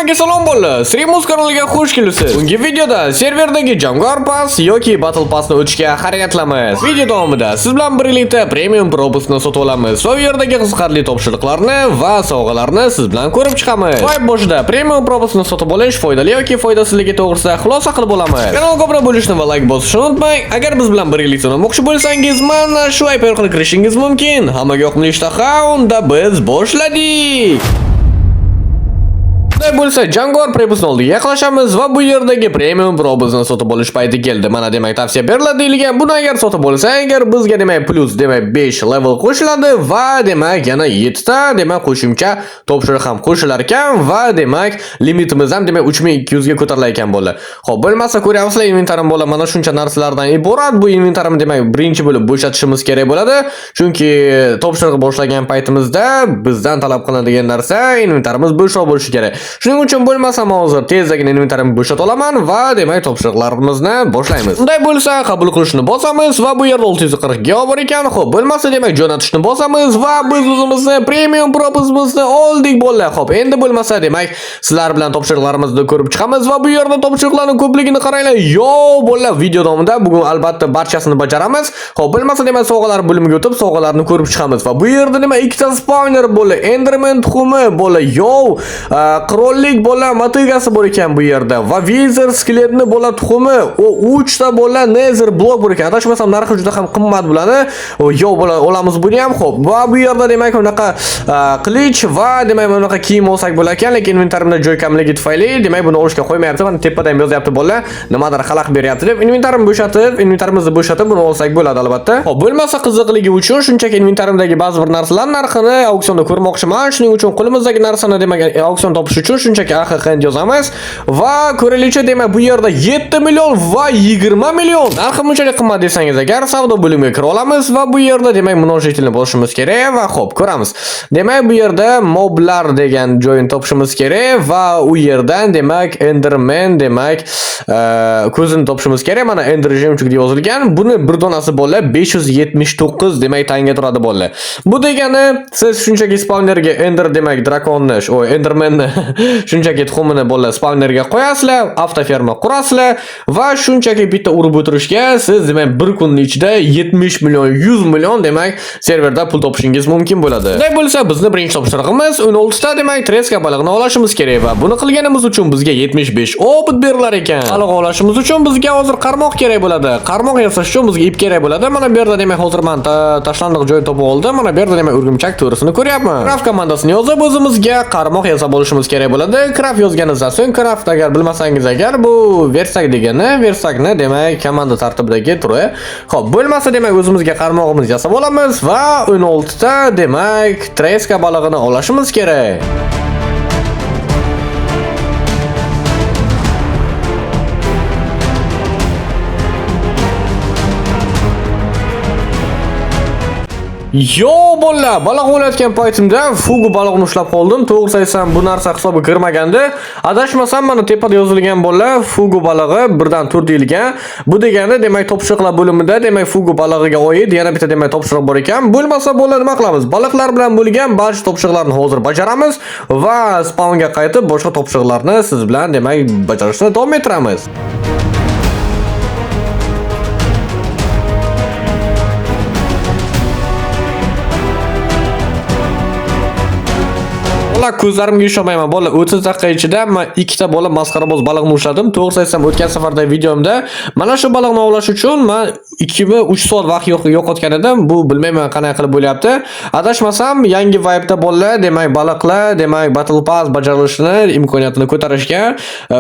Hammaga salom bo'ldi. Streamos kanaliga xush kelibsiz. Bungi videoda serverdagi Jamgor Pass yoki Battle Passni o'tishga harakatlanamiz. Video davomida siz bilan birlikda Premium Propusni sotib olamiz va u yerdagi qiziqarli topshiriqlarni va sovg'alarni siz bilan ko'rib chiqamiz. Vibe boshida Premium Propusni sotib olish foydali yoki foydasizligi to'g'risida xulosa qilib olamiz. Kanalga obuna bo'lishni va like bosishni unutmang. Agar biz bilan birlikda o'ynamoqchi bo'lsangiz, mana shu IP orqali kirishingiz mumkin. Hammaga yoqimli ishtaha, unda biz boshladik. Bunday bo'lsa, Jamgor Propusni oldiga yaqinlashamiz va bu yerdagi Premium Propusni sotib olish payti keldi. Mana demak tavsiya beriladi deyilgan. Buni agar sotib olsang, agar bizga demak plus demak 5 level qo'shiladi va demak yana 7 ta demak qo'shimcha topshiriq ham qo'shilar ekan va demak limitimiz ham demak 3200 ga ko'tarilar ekan bo'ldi. Xo'p, bo'lmasa ko'ryapsizlar, inventarim bo'la mana shuncha narsalardan iborat. Bu inventarimni demak birinchi bo'lib bo'shatishimiz kerak bo'ladi. Chunki topshiriq boshlagan paytimizda bizdan talab qilinadigan narsa inventarimiz bo'sh bo'lishi kerak. Shuning uchun bo'lmasam hozir tezdagina inventarimni bo'shatib olaman va demak topshiriqlarimizni boshlaymiz. Unday bo'lsa, qabul qilishni bosamiz va bu yerda 640 ga bor ekan. Xo'p, bo'lmasa demak jo'natishni bosamiz va biz o'zimizni Premium Propusimizni oldik bo'ldi. Xo'p, endi bo'lmasa demak sizlar bilan topshiriqlarimizni ko'rib chiqamiz va bu yerda topshiriqlarning ko'pligini qaranglar. Yo, bo'ldi, video davomida bugun albatta barchasini bajaramiz. Xo'p, bo'lmasa demak sovg'alar bo'limiga o'tib sovg'alarni ko'rib chiqamiz va bu yerda nima ikkita spawner bo'ldi, Enderman tuxumi bo'ldi. Yo, qirollik bo'la motigasi bor ekan bu yerda va Wither skeletni bo'la tuxumi, o 3 ta bo'la Nether blok bor ekan. Adashmasam narxi juda ham qimmat bo'ladi. Yo bo'la olamiz buni ham. Xo'p, va bu yerda demak bunaqa qilich va demak bunaqa kiyim olsak bo'lar ekan, lekin inventarimda joy kamligi tufayli demak buni olishga qo'ymayapti. Mana tepada ham yozyapti bo'la, nimadir xalaq beryapti deb inventarimni bo'shatib buni olsak bo'ladi albatta. Xo'p, bo'lmasa qiziqligi uchun shunchaki inventarimdagi ba'zi bir narsalar narxini auksionda ko'rmoqchiman. Shuning uchun qo'limizdagi narsani demak auksion topish uchun shunchaki AXX yozamiz va ko'rilishicha demak bu yerda 7 million va 20 million narxi bunchalik qimmat desangiz agar savdo bo'limiga kira olamiz va bu yerda demak mnoжительni bosishimiz kerak va xo'p ko'ramiz. Demak bu yerda moblar degan joyini topishimiz kerak va u yerdan demak Enderman demak ko'zini topishimiz kerak. Mana Ender jemchug deb yozilgan. Buni bir donasi bo'lib 579 demak tanga turadi bo'ldi. Bu degani siz shunchaki spawnerga Ender demak drakonni, Endermanni shunchaki tuxumini bo'la spawnerga qo'yasizlar, avtoferma qurasizlar va shunchaki bitta urib o'tirishga siz demak bir kunning ichida 70 million, 100 million demak serverda pul topishingiz mumkin bo'ladi. Bunday bo'lsa, bizni birinchi topshirig'imiz 16 ta demak treska balig'ini olishimiz kerak va buni qilganimiz uchun bizga 75 opit berilar ekan. Baliq olishimiz uchun bizga hozir qarmoq kerak bo'ladi. Qarmoq yasash uchun bizga ip kerak bo'ladi. Mana bu yerda demak hozir men tashlandiq joy topib oldim. Mana bu yerda demak o'rgimchak to'risini ko'ryapman. Craft komandasini yozib o'zimizga qarmoq yasab olishimiz kerak bo'ladi. Craft yozganingizdan so'ng craft agar bilmasangiz agar bu versak degani, versakni demak komanda tartibidagi turi. Xo'p, bo'lmasa demak o'zimizga qarmog'imizni yasab olamiz va 16 ta demak treska balig'ini olishimiz kerak. Yo bo'lla, baliq o'layotgan paytimda fugu balig'ini ushlab qoldim. To'g'ri aytsam, bu narsa hisobga kirmagandi. Adashmasam, mana tepada yozilgan bo'lla fugu balig'i birdan 4 deyilgan. Bu degani demak topshiriqlar bo'limida demak fugu balig'iga oid yana bitta demak topshiriq bor ekan. Bo'lmasa bo'la nima qilamiz? Baliqlar bilan bo'lgan barcha topshiriqlarni hozir bajaramiz va spawnga qaytib boshqa topshiriqlarni siz bilan demak bajarishni davom ettiramiz. Ko'zlarimga ishonmayman. Bola 30 daqiqa ichida men ikkita bola masxaraboz baliqni ushladim. To'g'ri aytsam, o'tgan safarda videomda mana shu baliqni ovlash uchun men 2-3 soat vaqt yo'qotgan edim. Bu bilmayman qanday qilib bo'lyapti. Adashmasam, yangi vibe'da bola demak baliqlar demak Battle Pass bajarilishini imkoniyatini ko'tarishga,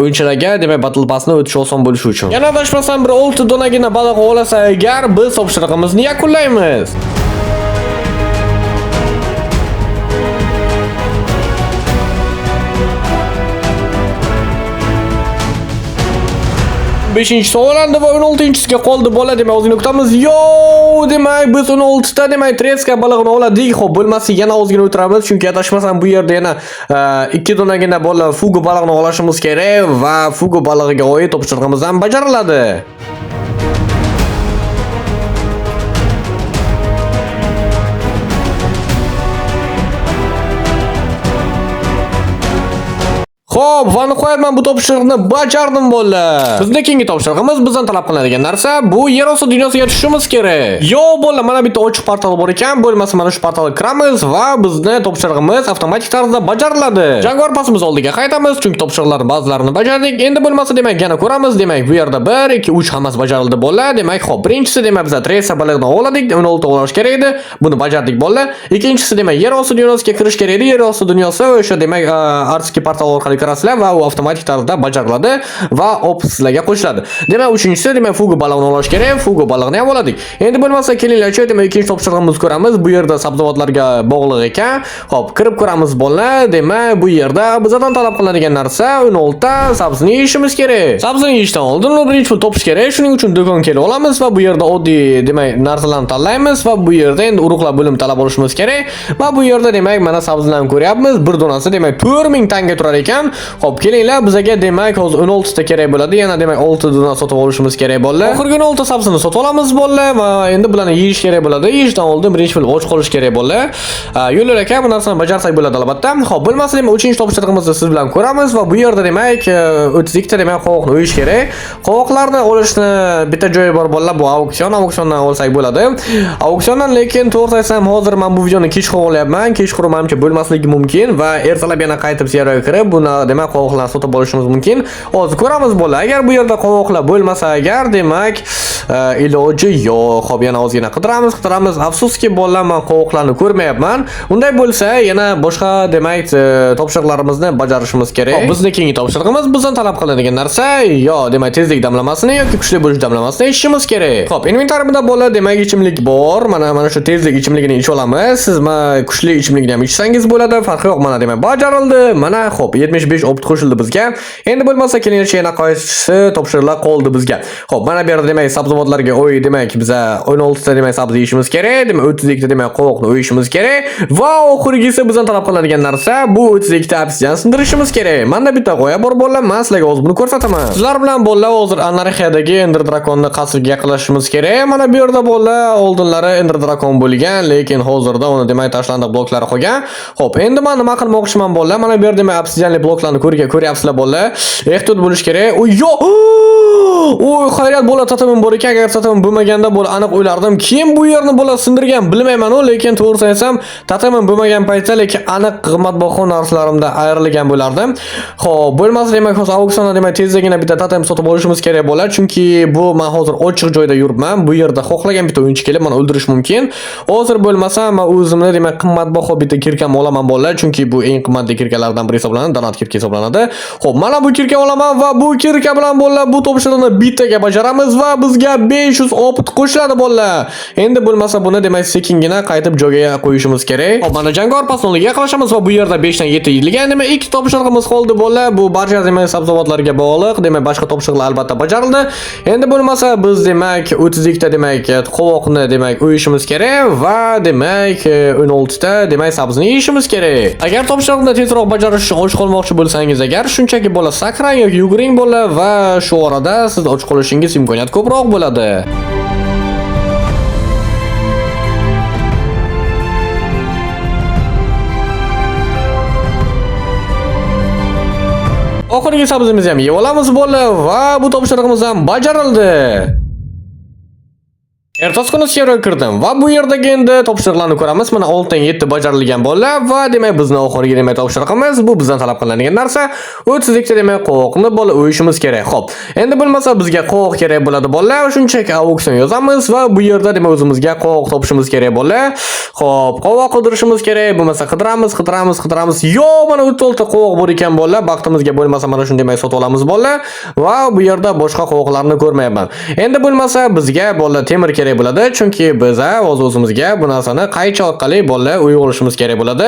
o'yinchilarga demak Battle Passni o'tish oson bo'lishi uchun. Yana adashmasam bir 6 donagina baliq ovlasa agar biz topshiriqimizni yakunlaymiz. Beshinchisi olandi va 16-chisiga qoldi bola demak o'zini kutamiz. Yo, demak biz 16 ta demak treska balig'ini oladik. Xo'p, bo'lmasa yana o'zini o'tiramiz, chunki adashmasam bu yerda yana 2 donagina bola fugu balig'ini olishimiz kerak va fugu balig'iga oid topshiriqimiz ham bajariladi. Xo'p, va nihoyat bu topshiriqni bajardim bo'llar. Bizning keyingi topshiriqimiz bizdan talab qilinadigan narsa bu yer osti dunyosiga tushishimiz kerak. Yo bo'llar, mana bitta ochiq portal bor ekan, bo'lmasa mana shu portalga kiramiz va bizni topshirig'imiz avtomatik tarzda bajariladi. Jangor pasimiz oldiga qaytamiz, chunki topshiriqlarning ba'zilarini bajardik. Endi bo'lmasa demak yana ko'ramiz. Demak, bu yerda 1, 2, 3 hammasi bajarildi bo'llar. Demak, xo'p, birinchisi demak biz Tracer balig'ini ovladik, 16 ovlash kerak edi. Buni bajardik bo'llar. Ikkinchisi demak yer osti dunyosiga kirish kerak edi. Yer osti dunyosi o'sha demak artski portal orqali kirasizlar va u avtomatik tarzda bajariladi va sizlarga qo'shiladi. Demak, uchinchisi demak fugu balig'ini olash kerak. Fugu balig'ini ham oladik. Endi bo'lmasa kelinglar-chi, demak ikkinchi topshiriqimizni ko'ramiz. Bu yerda sabzavotlarga bog'liq ekan. Xo'p, kirib ko'ramiz bo'llar. Demak, bu yerda bizdan talab qilinadigan narsa 16 ta sabzini yeyishimiz kerak. Sabzini yeyishdan oldin birinchi pul topish kerak. Shuning uchun do'konga kelib olamiz va bu yerda oddiy demak narsalarni tanlaymiz va bu yerda endi urug'lar bo'lim talab olishimiz kerak. Va bu yerda demak mana sabzilarni ko'ryapmiz. Bir donasi demak 4000 tanga turar ekan. Xo'p, kelinglar, bizga demak hozir 16 ta kerak bo'ladi. Yana demak 6 dona sotib olishimiz kerak bo'ladi. Oxirgi 16 sabzini sotib olamiz bo'ladi va endi bularni yeyish kerak bo'ladi. Yeyishdan oldin birinchi pul och qolish kerak bo'ladi. Yo'llar aka, bu narsani bajarsak bo'ladi albatta. Xo'p, bo'lmasa demak 3-chi topshiriqimizni siz bilan ko'ramiz va bu yerda demak 32 ta demak qovoqni o'yish kerak. Qovoqlarni olishni bitta joyi bor bo'ladi, bu auksiondan olsak bo'ladi. Auksiondan lekin to'g'ri aytsam hozir men bu videoni kechqurun olyapman. Kechqurun menimcha bo'lmasligi mumkin va ertalab yana qaytib serverga kirib buni demak qovoqlarni sotib olishimiz mumkin. Hozir ko'ramiz bo'ladi. Agar bu yerda qovoqlar bo'lmasa agar demak iloji yo'q. Xo'p, yana ozgina qidiramiz. Afsuski bo'llar, men qovoqlarni ko'rmayapman. Unday bo'lsa yana boshqa demak topshiriqlarimizni bajarishimiz kerak. Xo'p, bizning keyingi topshiriqimiz bizdan talab qilinadigan narsa yo demak tezlik damlamasini yoki kuchli bo'lish damlamasini ichishimiz kerak. Xo'p, inventarimda bo'ladi demak ichimlik bor. Mana shu tezlik ichimligini ichib olamiz. Siz kuchli ichimlikni ham ichsangiz bo'ladi. Farqi yo'q. Mana demak bajarildi. Mana xo'p 75 opt qo'shildi bizga. Endi bo'lmasa kelinglar yana qaysi topshiriqlar qoldi bizga. Xo'p, mana bu yerda demak sabzavotlarga demak biza 16 ta demak sabzi yeyishimiz kerak. Demak 32 ta demak qovoqni o'yishimiz kerak. Va oxirgisi bizdan talab qilinadigan narsa bu 32 ta obsidian sindirishimiz kerak. Menda bitta g'oya bor bo'llar. Men sizlarga hozir buni ko'rsataman. Sizlar bilan bo'llar hozir anarxiyadagi Ender Drakonni qasrga yaqinlashishimiz kerak. Mana bu yerda bo'llar oldinlari Ender Drakon bo'lgan, lekin hozirda uni demak tashlandiq bloklari qolgan. Xo'p, endi men nima qilmoqchiman bo'llar? Mana bu yerda demak obsidianli bloklarni ko'ryapsizlar bo'llar. Ehtiyot bo'lish kerak. Oy, xayriyat bo'lar, tatamim bor ekan. Agar tatamim bo'lmaganda bo'lar aniq o'ylardim. Kim bu yerni bo'lar sindirgan bilmayman-u, lekin to'g'ri aytsam, tatamim bo'lmagan paytda lekin aniq qimmatbaho narsalarimdan ayrilgan bo'lardim. Xo'p, bo'lmasa demak hozir auksionda demak tezligina bitta tatam sotib olishimiz kerak bo'ladi, chunki bu men hozir ochiq joyda yuribman. Bu yerda xohlagan bitta o'yinchi kelib meni o'ldirish mumkin. Hozir bo'lmasa men o'zimni demak qimmatbaho bitta kirkam olaman bo'ladi, chunki bu eng qimmatli kirkalardan biri hisoblanadi, donat kirka hisoblanadi. Xo'p, mana bu kirka olaman va bu kirka bilan bo'ladi bu topshiriqni bittaga bajaramiz va bizga 500 opt qo'shiladi bo'ladi. Endi bo'lmasa buni demak sekingina qaytib joyiga qo'yishimiz kerak. Xo'p, mana jangor pasoniga yaqinlashamiz va bu yerda 5 dan 7 yilgan demak ikki topshiriqimiz qoldi bo'ladi. Bu barcha demak sabzavotlarga bog'liq. Demak boshqa topshiriqlar albatta bajarildi. Endi bo'lmasa biz demak 32 ta demak qovoqni demak o'yishimiz kerak va demak 16 ta demak sabzini yeyishimiz kerak. Agar topshiriqni tezroq bajarish uchun och qolmoqchi bo'lsangiz, agar shunchaki bo'la sakrang yoki yuguring bo'la va shu orada siz och qolishingiz imkoniyat ko'proq bo'ladi. Oxirgi sabzimizni ham yeb olamiz bo'ldi va bu topshiriqimiz ham bajarildi. Ertasi kuni serverga kirdim va bu yerdagi endi topshiriqlarni ko'ramiz. Mana 6 dan 7 bajarilgan bo'ldi va demak bizni oxirgi demak topshiriqimiz bu bizdan talab qilinadigan narsa 32 ta demak qovoqni bola o'yishimiz kerak. Xo'p, endi bo'lmasa bizga qovoq kerak bo'ladi bo'ladi. Shunchaki auksion yozamiz va bu yerda demak o'zimizga qovoq topishimiz kerak bo'ladi. Xo'p, qovoq qidirishimiz kerak. Bo'lmasa qidiramiz. Yo, mana 36 ta qovoq bor ekan bo'ladi. Baxtimizga bo'lmasa mana shunday demak sotib olamiz bo'ladi va bu yerda boshqa qovoqlarni ko'rmayapman. Endi bo'lmasa bizga bo'ladi temir kerak bo'ladi, chunki biz o'zimizga bu narsani qaychi orqali bo'ladi uy olishimiz kerak bo'ladi.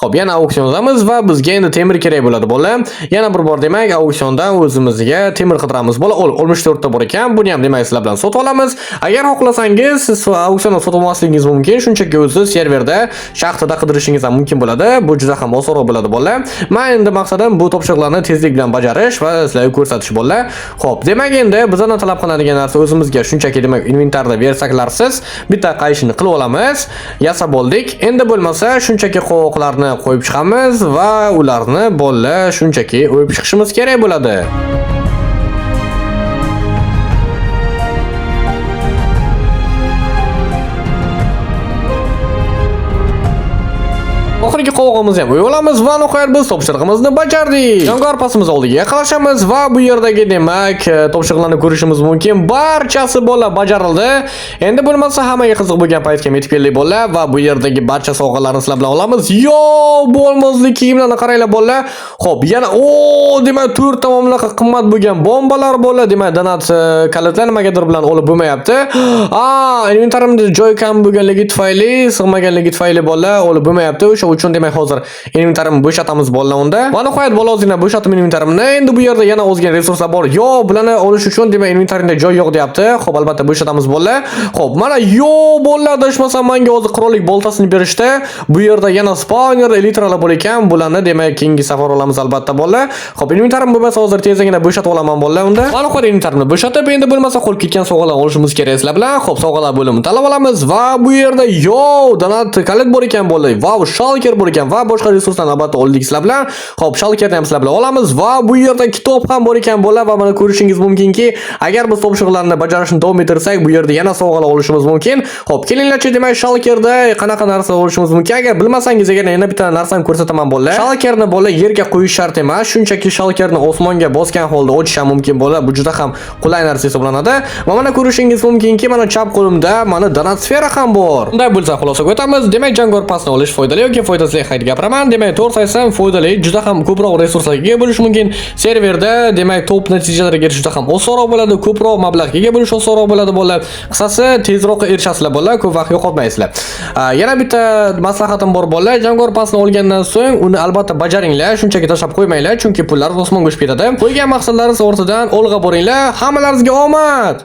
Xo'p, yana auksion yozamiz va bizga endi temir kerak bo'ladi bo'ladi. Yana bir bor demak auksiondan o'zimizga temir qidiramiz bo'ladi. 64 ta bor ekan. Buni ham demak sizlar bilan sotib olamiz. Agar xohlasangiz siz auksiondan sotib olmasligingiz mumkin, shunchaki o'zi serverda shaxtada qidirishingiz ham mumkin bo'ladi. Bu juda ham osonroq bo'ladi bo'ladi. Men endi maqsadim bu topshiriqlarni tezlik bilan bajarish va sizlarga ko'rsatish bo'ladi. Xo'p, demak endi bizdan talab qilinadigan narsa o'zimizga shunchaki demak inventarda bersak istaklarsiz bitta qayishini qilib olamiz. Yasab oldik. Endi bo'lmasa shunchaki qovoqlarni qo'yib chiqamiz va ularni bolalar shunchaki o'yib chiqishimiz kerak bo'ladi. Oxirgi qovog'imizni ham olamiz va nihoyat biz topshiriqimizni bajardik. Jangor pasimiz oldiga yaqinlashamiz va bu yerdagi demak topshiriqlarni ko'rishimiz mumkin. Barchasi bolalar bajarildi. Endi bo'lmasa hammaga qiziq bo'lgan paytga yetib keldik bolalar va bu yerdagi barcha sovg'alarni sizlar bilan olamiz. Yo, bo'lmaslik kiyimlarni qaranglar bolalar. Xo'p, yana demak 4 ta mamlakat qimmat bo'lgan bombalar bolalar, demak donat kalitlar nimagadir bilan olib bo'lmayapti. Inventarimda joy kam bo'lganligi tufayli, sig'maganligi tufayli bolalar olib bo'lmayapti. O'sha uchun demak hozir inventarimni bo'shatamiz bolalar unda. Va nihoyat bola ozgina bo'shatib inventarimni. Endi bu yerda yana ozgina resurslar bor. Yo, bularni olish uchun demak inventarimda joy yo'q deyapti. Xo'p, albatta bo'shatamiz bolalar. Xo'p, mana yo bolalar dashmasam menga hozir qurollik boltasini berishdi. Bu yerda yana spawner elitralar bor ekan. Bularni demak keyingi safar olamiz albatta bolalar. Xo'p, inventarim bo'lmasa hozir tezgina bo'shatib olaman bolalar unda. Va nihoyat inventarimni bo'shatib, endi bo'lmasa qolib ketgan sovg'alarni olishimiz kerak sizlar bilan. Xo'p, sovg'alar bo'limini tanlab olamiz va bu yerda yo donat kalit bor ekan bolalar. Wow, shalker bor ekan va boshqa resurslarni albatta oldik sizlar bilan. Xo'p, shalkerni ham sizlar bilan olamiz va bu yerda kitob ham bor ekan bolalar va mana ko'rishingiz mumkinki, agar biz topshiriqlarni bajarishni davom ettirsak, bu yerda yana sovg'alar olishimiz mumkin. Xo'p, kelinglarchi demak shalkerda qanaqa narsalar olishimiz mumkin? Agar bilmasangiz yana bitta narsani ko'rsataman bolalar. Shalkerni bolalar yerga qo'yish shart emas, shunchaki shalkerni osmonga bosgan holda ochish ham mumkin bolalar. Bu juda ham qulay narsa hisoblanadi. Va mana ko'rishingiz mumkinki, mana chap qo'limda mana donat sfera ham bor. Unday bo'lsa xulosaga o'tamiz. Demak, jangor pasni olish foydali yoki foydasiz haqida gapiraman. Demak, to'g'ri aytsam foydali, juda ham ko'proq resurslarga ega bo'lish mumkin. Serverda demak top natijalarga erishish juda ham osonroq bo'ladi, ko'proq mablag'ga ega bo'lish osonroq bo'ladi bolalar. Qisqasi tezroq erishasizlar bolalar, ko'p vaqt yo'qotmaysizlar. Yana bitta maslahatim bor bolalar, jangor pasni olgandan so'ng uni albatta bajaringlar, shunchaki tashlab qo'ymanglar, chunki pullar osmonga uchib ketadi. Qo'ygan maqsadlaringiz ortidan olg'a boringlar. Hammalaringizga omad.